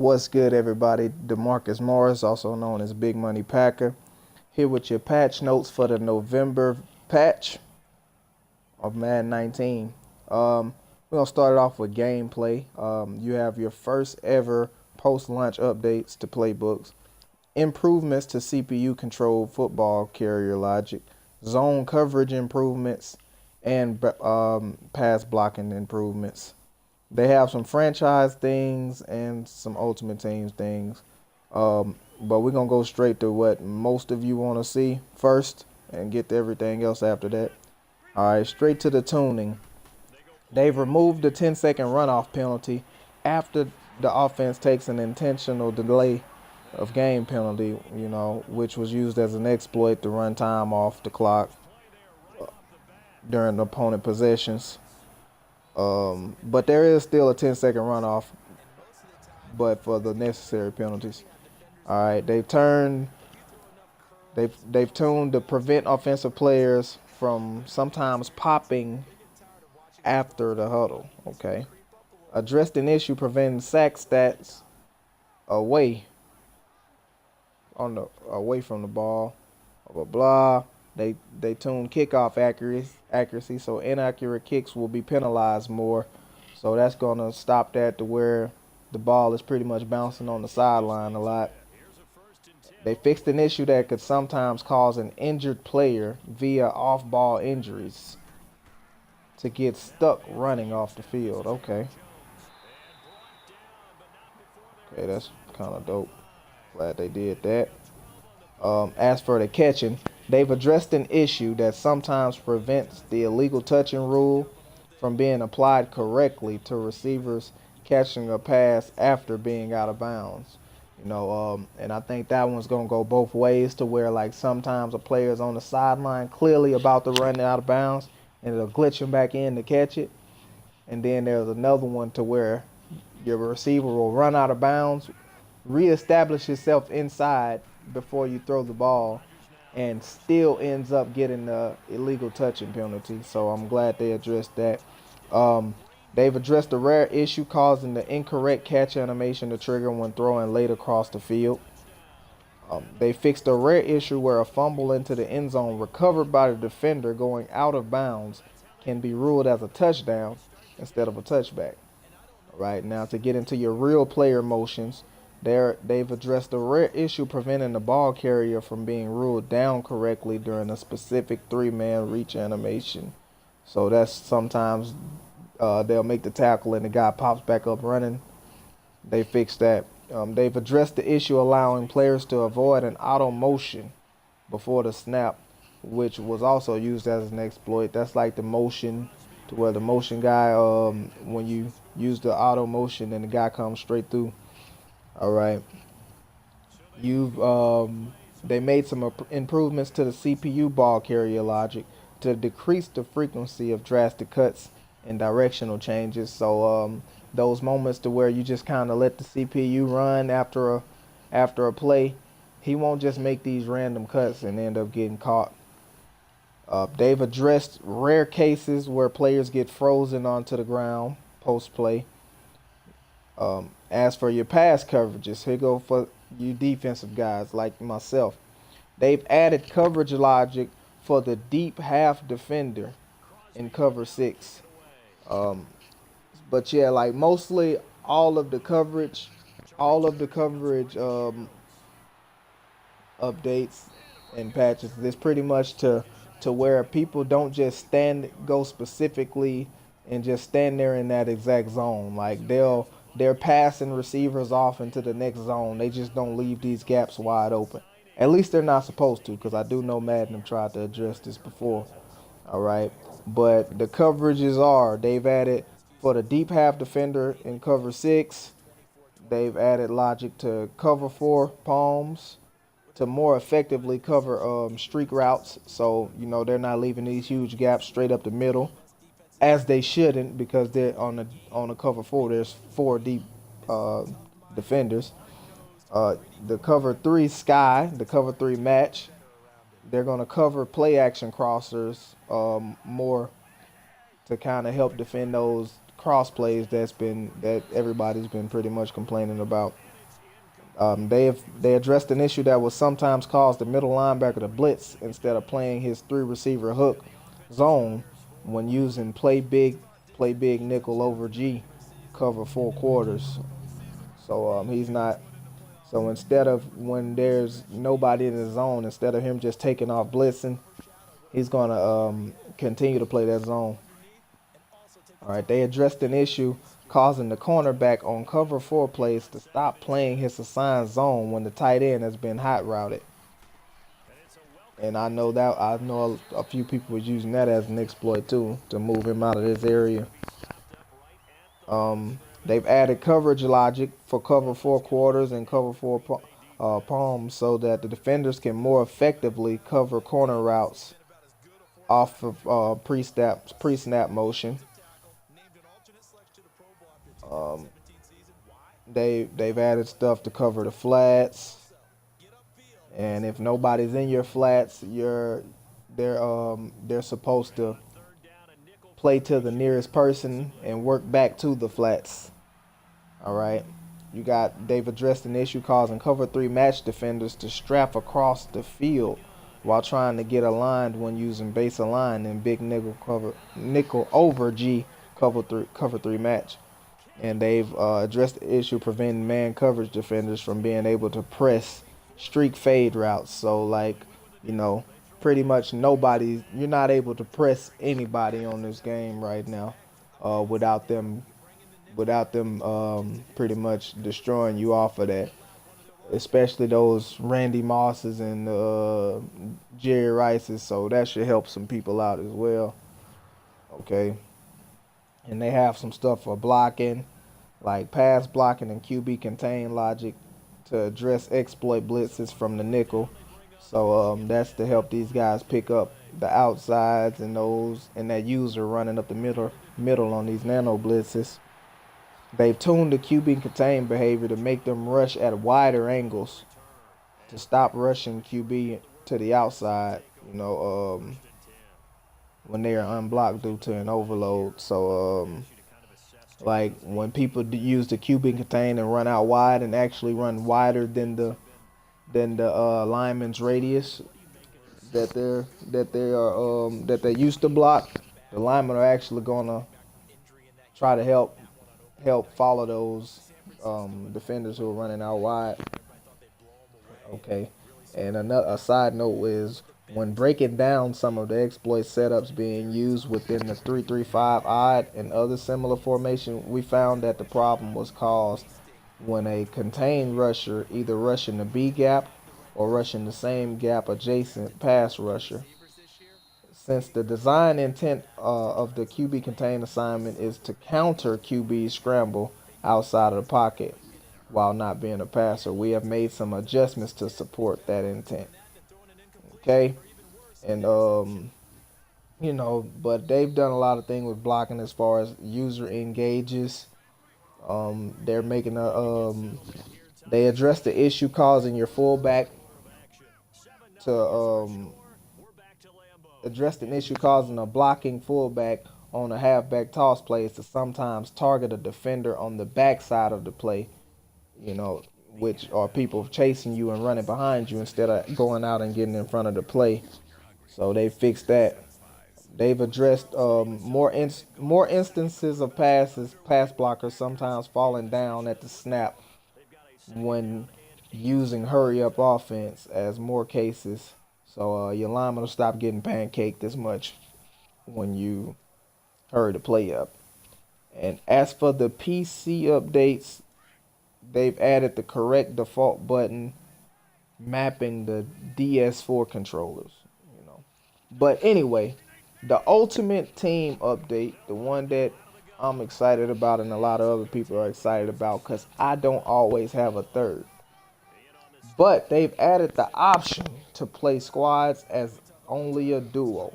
What's good, everybody? DeMarcus Morris, also known as Big Money Packer, here with your patch notes for the November patch of Madden 19. We're gonna start it off with gameplay. You have your first ever post-launch updates to playbooks, improvements to CPU-controlled football carrier logic, zone coverage improvements, and pass blocking improvements. They have some franchise things and some Ultimate Teams things. But we're going to go straight to what most of you want to see first and get to everything else after that. All right, straight to the tuning. They've removed the 10-second runoff penalty after the offense takes an intentional delay of game penalty, which was used as an exploit to run time off the clock during the opponent possessions. But there is still a 10-second runoff, but for the necessary penalties. All right, they've tuned to prevent offensive players from sometimes popping after the huddle. Okay, addressed an issue preventing sack stats away from the ball. Blah blah blah. They tuned kickoff accuracy, so inaccurate kicks will be penalized more. So that's gonna stop that to where the ball is pretty much bouncing on the sideline a lot. They fixed an issue that could sometimes cause an injured player via off-ball injuries to get stuck running off the field. Okay, that's kind of dope. Glad they did that. As for the catching, they've addressed an issue that sometimes prevents the illegal touching rule from being applied correctly to receivers catching a pass after being out of bounds. And I think that one's going to go both ways to where, like, sometimes a player's on the sideline clearly about to run out of bounds and it'll glitch him back in to catch it. And then there's another one to where your receiver will run out of bounds, reestablish himself inside before you throw the ball, and still ends up getting the illegal touching penalty. So I'm glad they addressed that. They've addressed the rare issue causing the incorrect catch animation to trigger when throwing late across the field. They fixed a rare issue where a fumble into the end zone recovered by the defender going out of bounds can be ruled as a touchdown instead of a touchback. All right, now to get into your real player motions, they've addressed a rare issue preventing the ball carrier from being ruled down correctly during a specific three-man reach animation. So that's sometimes they'll make the tackle and the guy pops back up running. They fixed that. They've addressed the issue allowing players to avoid an auto motion before the snap, which was also used as an exploit. That's like the motion to where the motion guy, when you use the auto motion and the guy comes straight through. All right. They made some improvements to the CPU ball carrier logic to decrease the frequency of drastic cuts and directional changes. So those moments to where you just kind of let the CPU run after a play, he won't just make these random cuts and end up getting caught. They've addressed rare cases where players get frozen onto the ground post play. As for your pass coverages, here go for you defensive guys like myself. They've added coverage logic for the deep half defender in cover 6. But yeah, like mostly all of the coverage updates and patches. This pretty much to where people don't just go specifically and just stand there in that exact zone. Like they're passing receivers off into the next zone. They just don't leave these gaps wide open. At least they're not supposed to, because I do know Madden have tried to address this before. All right. But the coverages they've added for the deep half defender in cover 6. They've added logic to cover 4 palms to more effectively cover streak routes. So, they're not leaving these huge gaps straight up the middle, as they shouldn't, because they're on the cover 4. There's 4 deep defenders. The cover 3 sky, the cover 3 match. They're going to cover play action crossers more to kind of help defend those cross plays that everybody's been pretty much complaining about. They addressed an issue that would sometimes cause the middle linebacker to blitz instead of playing his three receiver hook zone when using play big nickel over G, cover 4 quarters. So he's not. So instead of when there's nobody in the zone, instead of him just taking off blitzing, he's gonna continue to play that zone. All right, they addressed an issue causing the cornerback on cover 4 plays to stop playing his assigned zone when the tight end has been hot routed. And I know a few people was using that as an exploit too to move him out of this area. They've added coverage logic for cover 4 quarters and cover palms so that the defenders can more effectively cover corner routes off of pre-snap motion. They've added stuff to cover the flats, and if nobody's in your flats, they're supposed to play to the nearest person and work back to the flats. All right. They've addressed an issue causing cover 3 match defenders to strap across the field while trying to get aligned when using base align and big nickel over G cover 3 match. And they've addressed the issue preventing man coverage defenders from being able to press streak fade routes. So pretty much you're not able to press anybody on this game right now without them pretty much destroying you off of that. Especially those Randy Mosses and Jerry Rices. So that should help some people out as well. Okay. And they have some stuff for blocking, like pass blocking and QB contain logic to address exploit blitzes from the nickel. So that's to help these guys pick up the outsides and that user running up the middle on these nano blitzes. They've tuned the QB contain behavior to make them rush at wider angles to stop rushing QB to the outside, when they are unblocked due to an overload. So, like when people use the QB contain and run out wide and actually run wider than the lineman's radius that they used to block, the linemen are actually gonna try to help follow those defenders who are running out wide. Okay, and a side note is when breaking down some of the exploit setups being used within the 3-3-5 odd and other similar formation, we found that the problem was caused when a contained rusher either rushing the B gap or rushing the same gap adjacent pass rusher. Since the design intent of the QB contain assignment is to counter QB scramble outside of the pocket while not being a passer, we have made some adjustments to support that intent. Okay, and but they've done a lot of things with blocking as far as user engages. They're making they address the issue causing your fullback to addressed an issue causing a blocking fullback on a halfback toss plays to sometimes target a defender on the backside of the play, which are people chasing you and running behind you instead of going out and getting in front of the play. So they fixed that. They've addressed more instances of pass blockers sometimes falling down at the snap when using hurry up offense as more cases. So your lineman will stop getting pancaked as much when you hurry the play up. And as for the PC updates, they've added the correct default button mapping the DS4 controllers. But anyway, the Ultimate Team update, the one that I'm excited about and a lot of other people are excited about because I don't always have a third. But they've added the option to play squads as only a duo.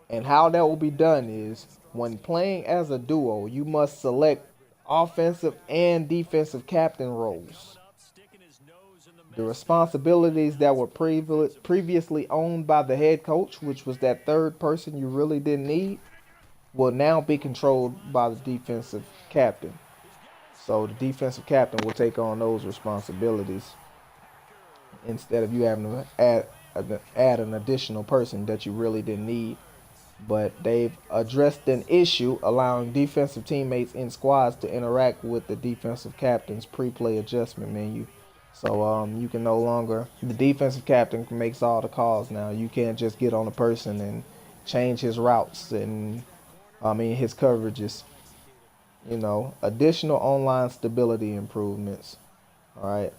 And how that will be done is when playing as a duo, you must select offensive and defensive captain roles. The responsibilities that were previously owned by the head coach, which was that third person you really didn't need, will now be controlled by the defensive captain. So the defensive captain will take on those responsibilities instead of you having to add an additional person that you really didn't need. But they've addressed an issue allowing defensive teammates in squads to interact with the defensive captain's pre-play adjustment menu. So you can no longer, the defensive captain makes all the calls now. You can't just get on a person and change his routes and his coverages. Additional online stability improvements. All right.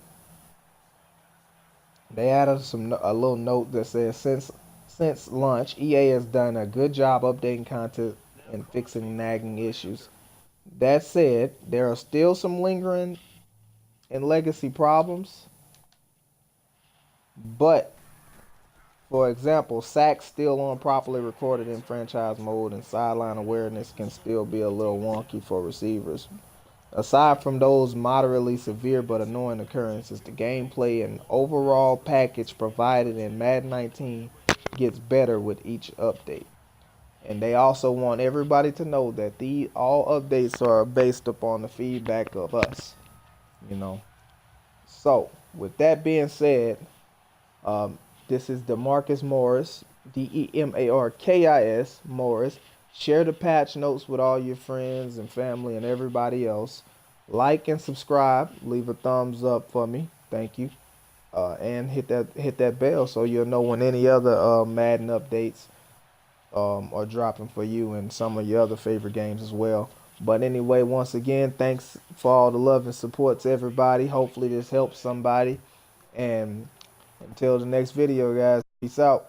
They added a little note that says since launch, EA has done a good job updating content and fixing nagging issues. That said, there are still some lingering and legacy problems. But for example, sacks still aren't properly recorded in franchise mode, and sideline awareness can still be a little wonky for receivers. Aside from those moderately severe but annoying occurrences, the gameplay and overall package provided in Madden 19 gets better with each update. And they also want everybody to know that all updates are based upon the feedback of us. You know. So, with that being said, um, this is Demarcus Morris, Demarkis Morris. Share the patch notes with all your friends and family and everybody else. Like and subscribe. Leave a thumbs up for me. Thank you. And hit that bell so you'll know when any other Madden updates are dropping for you and some of your other favorite games as well. But anyway, once again, thanks for all the love and support to everybody. Hopefully this helps somebody. And until the next video, guys, peace out.